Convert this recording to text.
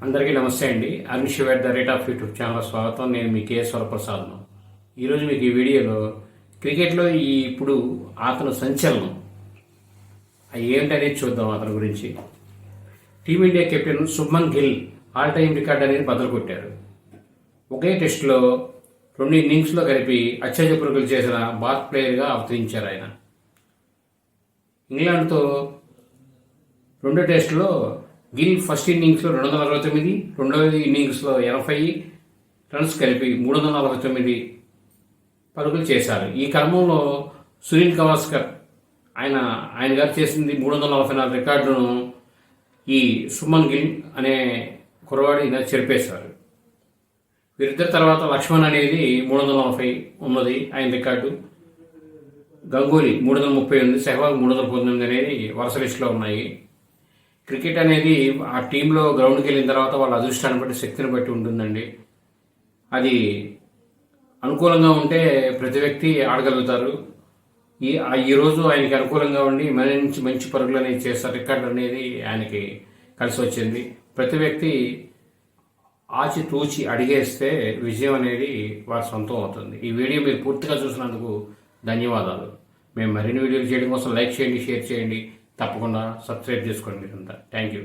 అందరికీ నమస్తే అండి. Arun Shiva the rate of YouTube channel స్వాగతం. నేను మీ కేఎస్ వరప్రసాద్ను. ఈరోజు మీకు ఈ వీడియోలో క్రికెట్లో ఇప్పుడు అతను సంచలనం ఏంటనేది చూద్దాం. అతని గురించి team India captain Shubman Gill all time record అనేది బదులు కొట్టారు. ఒకే టెస్టులో 2 ఇన్నింగ్స్లో కలిపి అత్యధిక పరుగులు చేసిన భారత్ ప్లేయర్గా అవతరించారు ఆయన. ఇంగ్లాండ్తో 2వ టెస్టులో గిల్ ఫస్ట్ ఇన్నింగ్స్లో 269, రెండవ ఇన్నింగ్స్లో 80 రన్స్ కలిపి 349 పరుగులు చేశారు. ఈ క్రమంలో సునీల్ గవాస్కర్ ఆయన గారు చేసింది 344 రికార్డును ఈ శుభ్మన్ గిల్ అనే కుర్రవాడు ఈయన చెరిపేశారు. వీరిద్దరి తర్వాత లక్ష్మణ్ అనేది 340 ఉన్నది ఆయన రికార్డు. గంగూలీ 330 ఉంది, సెహ్వాగ్ 319 అనేది వరుస లిస్టులో ఉన్నాయి. క్రికెట్ అనేది ఆ టీంలో గ్రౌండ్కి వెళ్ళిన తర్వాత వాళ్ళ అదృష్టాన్ని బట్టి, శక్తిని బట్టి ఉంటుందండి. అది అనుకూలంగా ఉంటే ప్రతి వ్యక్తి ఆడగలుగుతారు. ఈరోజు ఆయనకి అనుకూలంగా ఉండి మంచి పరుగులు అనేది చేస్తారు. రికార్డు అనేది ఆయనకి కలిసి వచ్చింది. ప్రతి వ్యక్తి ఆచితూచి అడిగేస్తే విజయం అనేది వారి సొంతం అవుతుంది. ఈ వీడియో మీరు పూర్తిగా చూసినందుకు ధన్యవాదాలు. మేము మరిన్ని వీడియోలు చేయడం కోసం లైక్ చేయండి, షేర్ చేయండి, తప్పకుండా సబ్స్క్రైబ్ చేసుకోండి మీరంతా. Thank you.